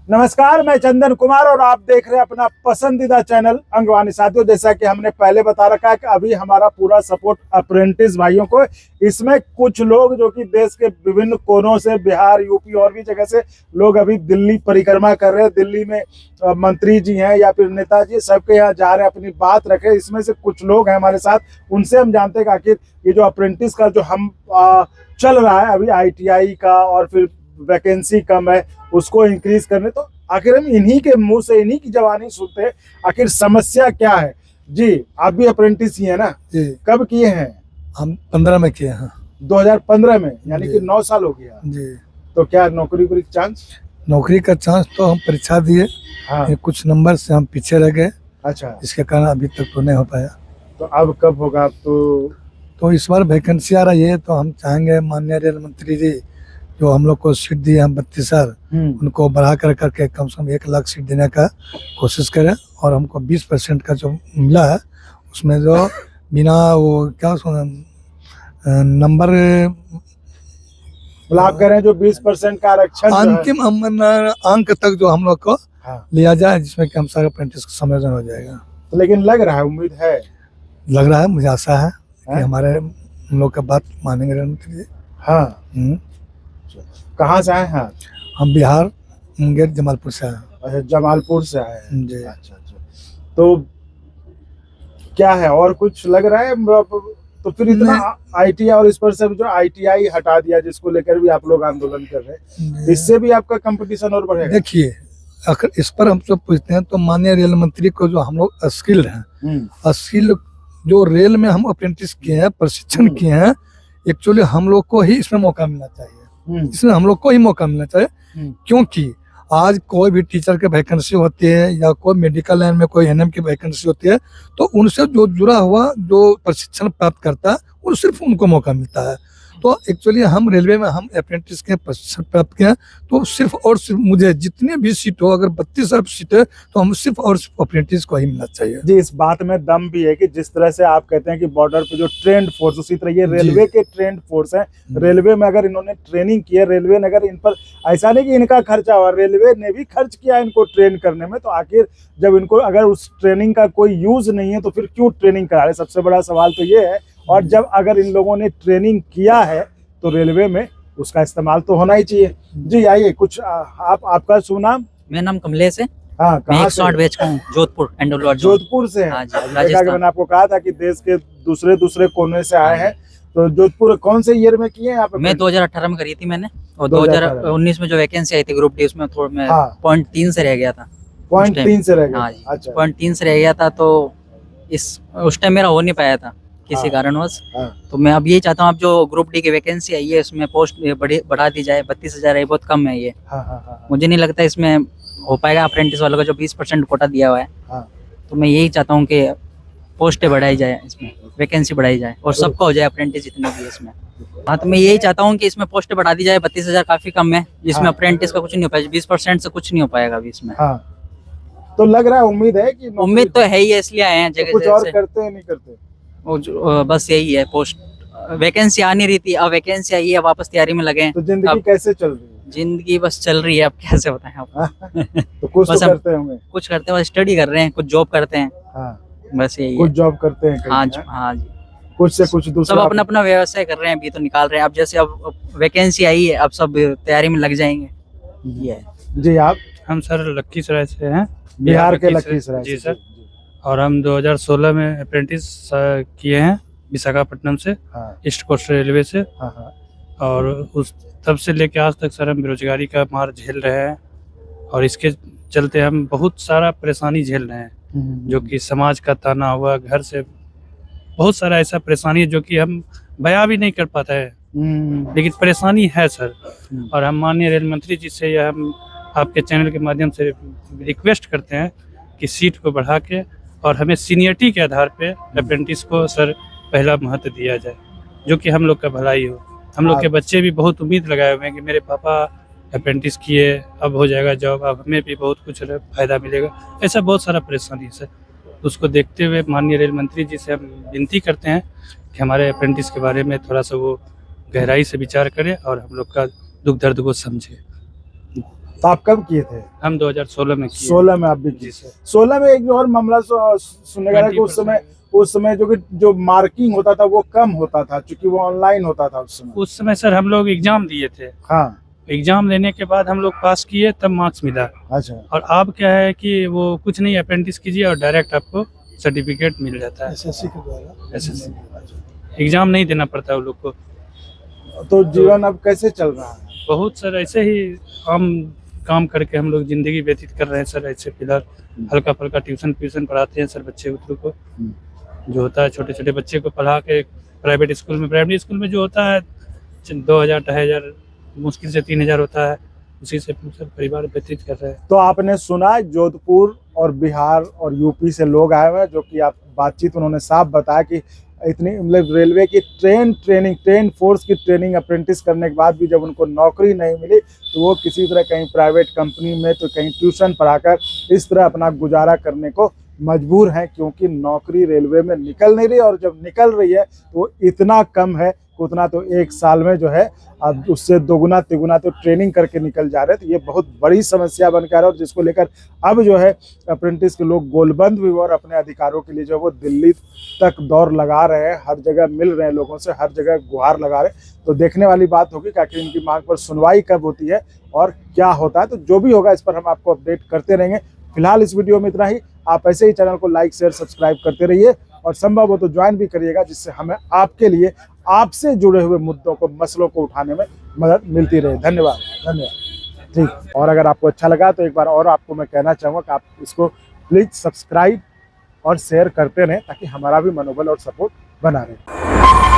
नमस्कार, मैं चंदन कुमार और आप देख रहे हैं अपना पसंदीदा चैनल अंगवानी। साथियों, जैसा कि हमने पहले बता रखा है कि अभी हमारा पूरा सपोर्ट अप्रेंटिस भाइयों को। इसमें कुछ लोग जो कि देश के विभिन्न कोनों से, बिहार, यूपी और भी जगह से लोग अभी दिल्ली परिक्रमा कर रहे हैं। दिल्ली में मंत्री जी हैं या फिर नेताजी, सबके यहाँ जा रहे हैं अपनी बात रखे। इसमें से कुछ लोग हैं हमारे साथ, उनसे हम जानते हैं कि आखिर ये जो अप्रेंटिस का जो हम चल रहा है अभी ITI का, और फिर वैकेंसी कम है उसको इंक्रीज करने, तो आखिर हम इन्हीं के मुंह से, इन्हीं की जवानी सुनते हैं आखिर समस्या क्या है। जी, आप भी अप्रेंटिस ही है ना? जी, कब किए हैं? हम 15 में किए हैं। 2015 में, यानी कि 9 साल हो गया। जी, तो क्या नौकरी का चांस? नौकरी का चांस तो हम परीक्षा दिए, हाँ। कुछ नंबर से हम पीछे रह गए, अच्छा, इसके कारण अभी तक तो नहीं हो पाया। तो अब कब होगा? अब तो इस बार वैकेंसी आ रही है, तो हम चाहेंगे माननीय रेल मंत्री जी जो हम लोग को सीट दिए हैं 32,000, उनको बढ़ा कर करके कम से कम 1 लाख सीट देने का कोशिश करें। और हमको 20% का जो मिला है उसमें जो बिना वो क्या नंबर आप कह रहे हैं जो 20% का आरक्षण अंतिम अंक तक जो हम लोग को लिया जाए, जिसमें कि हम सारे अप्रेंटिस का समायोजन हो जाएगा। तो लेकिन लग रहा है, उम्मीद है, लग रहा है, मुझे आशा है कि हमारे हम लोग का बात मानेंगे रेल मंत्री जी। हाँ। कहाँ से आए हैं? हम बिहार, मुंगेर, जमालपुर से आए हैं। अच्छा, जमालपुर से आए हैं जी। अच्छा। तो क्या है, और कुछ लग रहा है? तो फिर इतना ITI और इस पर से जो ITI हटा दिया, जिसको लेकर भी आप लोग आंदोलन कर रहे हैं, इससे भी आपका कंपटीशन और बढ़ेगा। देखिए, अगर इस पर हम सब पूछते हैं तो माननीय रेल मंत्री को, जो हम लोग स्किल्ड हैं, स्किल जो रेल में हम अप्रेंटिस किए हैं, प्रशिक्षण किए हैं, एक्चुअली हम लोग को ही इसमें मौका मिलना चाहिए। इसमें हम लोग को ही मौका मिलना चाहिए, क्योंकि आज कोई भी टीचर के वैकेंसी होती है या कोई मेडिकल लाइन में कोई NM की वैकेंसी होती है, तो उनसे जो जुड़ा हुआ जो प्रशिक्षण प्राप्त करता है वो सिर्फ उनको मौका मिलता है। तो एक्चुअली हम रेलवे में हम अप्रेंटिस के प्रशिक्षण प्राप्त किए, तो सिर्फ और सिर्फ मुझे जितने भी सीट हो, अगर 32,000 सीट है तो हम सिर्फ और सिर्फ अप्रेंटिस को ही मिलना चाहिए। जी, इस बात में दम भी है कि जिस तरह से आप कहते हैं कि बॉर्डर पे जो ट्रेंड फोर्स, उसी तरह ये रेलवे के ट्रेंड फोर्स हैं। रेलवे में अगर इन्होंने ट्रेनिंग की है, रेलवे ने अगर इन पर, ऐसा नहीं कि इनका खर्चा हुआ, रेलवे ने भी खर्च किया इनको ट्रेन करने में, तो आखिर जब इनको अगर उस ट्रेनिंग का कोई यूज नहीं है तो फिर क्यों ट्रेनिंग करा रहे? सबसे बड़ा सवाल तो ये है। और जब अगर इन लोगों ने ट्रेनिंग किया है तो रेलवे में उसका इस्तेमाल तो होना ही चाहिए। जी, आइए, कुछ आपका शुभ नाम? मेरा नाम कमलेश है। हाँ, मैं 108 बैच का हूँ, जोधपुर एंडोलॉज। जोधपुर से है? हाँ जी, मैंने आपको कहा था कि देश के दूसरे कोने से आए हैं। तो जोधपुर कौन से ईयर में किए हैं आप? मैं 2018 में करी थी मैंने, और 2019 में जो वैकेंसी आई थी ग्रुप डी, उसमें थोड़ा मैं 0.3 से रह गया था। 0.3 से रह गया? हाँ जी, अच्छा, 0.3 से रह गया था, तो उस टाइम मेरा हो नहीं पाया था किसी कारणवश। तो मैं अब यही चाहता हूँ, अब जो ग्रुप डी की वैकेंसी आई है उसमें पोस्ट बढ़ा दी जाए। 32,000 है, बहुत कम है ये। मुझे नहीं लगता इसमें हो पाएगा अप्रेंटिस वालों का जो 20% कोटा दिया हुआ है। तो मैं यही चाहता हूँ कि पोस्टें बढ़ाई जाए, इसमें वैकेंसी बढ़ाई जाए और सबका हो जाए अप्रेंटिस जितने भी इसमें। हाँ, तो मैं यही चाहता हूँ कि इसमें पोस्टें बढ़ा दी जाए। 32,000 काफी कम है, जिसमें अप्रेंटिस का कुछ नहीं हो पाएगा। 20% से कुछ नहीं हो पाएगा अभी इसमें। तो लग रहा है, उम्मीद है कि? उम्मीद तो है ही है, इसलिए आए हैं जगह। कुछ और करते हैं, नहीं करते? बस यही है, पोस्ट वैकेंसी आ नहीं रही थी, अब वैकेंसी आई है, वापस तैयारी में लगे हैं। तो जिंदगी कैसे चल रही है? जिंदगी बस चल रही है, अब कैसे बताएं आपको। तो कुछ तो करते होंगे? कुछ करते हैं, बस स्टडी कर रहे हैं, कुछ जॉब करते हैं। बस यही कुछ जॉब करते हैं? हाँ जी, हाँ जी। कुछ से कुछ दूसरा, सब अपना अपना व्यवसाय कर रहे हैं, अभी तो निकाल रहे हैं। अब जैसे अब वैकेंसी आई है, अब सब तैयारी में लग जाएंगे। ये है। जी, आप? हम सर लखीसराय से हैं, बिहार के लखीसराय। जी सर। और हम 2016 में अप्रेंटिस किए हैं विशाखापट्टनम से, ईस्ट कोस्ट रेलवे से। और उस तब से लेके आज तक सर हम बेरोजगारी का मार झेल रहे हैं, और इसके चलते हम बहुत सारा परेशानी झेल रहे हैं, जो कि समाज का ताना हुआ, घर से बहुत सारा ऐसा परेशानी है जो कि हम बयां भी नहीं कर पाते हैं, लेकिन परेशानी है सर। और हम माननीय रेल मंत्री जी से यह हम आपके चैनल के माध्यम से रिक्वेस्ट करते हैं कि सीट को बढ़ा के और हमें सीनियरिटी के आधार पे अप्रेंटिस को सर पहला महत्व दिया जाए, जो कि हम लोग का भलाई हो। हम लोग के बच्चे भी बहुत उम्मीद लगाए हुए हैं कि मेरे पापा अप्रेंटिस किए, अब हो जाएगा जॉब, अब हमें भी बहुत कुछ फायदा मिलेगा। ऐसा बहुत सारा परेशानी है सर। उसको देखते हुए माननीय रेल मंत्री जी से हम विनती करते हैं कि हमारे अप्रेंटिस के बारे में थोड़ा सा वो गहराई से विचार करें और हम लोग का दुख दर्द को समझे। तो आप कब किए थे? हम 2016 में किए। 16 में आप भी किए। जी सर। 16 में एक जो और मामला सुनने का कि उस समय जो मार्किंग होता था वो कम होता था, क्योंकि वो ऑनलाइन होता था उस समय सर हम लोग एग्जाम दिए थे। हाँ। एग्जाम देने के बाद हम लोग पास किए तब मार्क्स मिला। अच्छा। और अब क्या है कि वो कुछ नहीं, अप्रेंटिस कीजिए और डायरेक्ट आपको सर्टिफिकेट मिल जाता है एसएससी के द्वारा। एसएससी एग्जाम नहीं देना पड़ता उन लोग को। तो जीवन अब कैसे चल रहा है? बहुत सर ऐसे ही हम काम करके हम लोग जिंदगी व्यतीत कर रहे हैं सर। ऐसे फिलहाल हल्का फुल्का ट्यूशन पढ़ाते हैं सर बच्चे को, जो होता है छोटे छोटे बच्चे को पढ़ा के प्राइमरी स्कूल में जो होता है 2000 2500 मुश्किल से 3000 होता है, उसी से सर परिवार व्यतीत कर रहे हैं। तो आपने सुना जोधपुर और बिहार और यूपी से लोग आए हुए हैं, जो कि आप बातचीत उन्होंने साफ बताया कि इतनी मतलब रेलवे की ट्रेन फोर्स की ट्रेनिंग अप्रेंटिस करने के बाद भी जब उनको नौकरी नहीं मिली तो वो किसी तरह कहीं प्राइवेट कंपनी में तो कहीं ट्यूशन पढ़ाकर इस तरह अपना गुजारा करने को मजबूर हैं, क्योंकि नौकरी रेलवे में निकल नहीं रही, और जब निकल रही है तो इतना कम है, उतना तो एक साल में जो है अब उससे दोगुना तिगुना तो ट्रेनिंग करके निकल जा रहे हैं। तो ये बहुत बड़ी समस्या बनकर है, और जिसको लेकर अब जो है अप्रेंटिस के लोग गोलबंद भी हुए और अपने अधिकारों के लिए जो है वो दिल्ली तक दौड़ लगा रहे हैं, हर जगह मिल रहे हैं लोगों से, हर जगह गुहार लगा रहे हैं। तो देखने वाली बात होगी कि आखिर इनकी मांग पर सुनवाई कब होती है और क्या होता है। तो जो भी होगा इस पर हम आपको अपडेट करते रहेंगे। फिलहाल इस वीडियो में इतना ही। आप ऐसे ही चैनल को लाइक शेयर सब्सक्राइब करते रहिए, और संभव हो तो ज्वाइन भी करिएगा, जिससे हमें आपके लिए आपसे जुड़े हुए मुद्दों को, मसलों को उठाने में मदद मिलती रहे। धन्यवाद। ठीक। और अगर आपको अच्छा लगा तो एक बार और आपको मैं कहना चाहूँगा कि आप इसको प्लीज सब्सक्राइब और शेयर करते रहें, ताकि हमारा भी मनोबल और सपोर्ट बना रहे।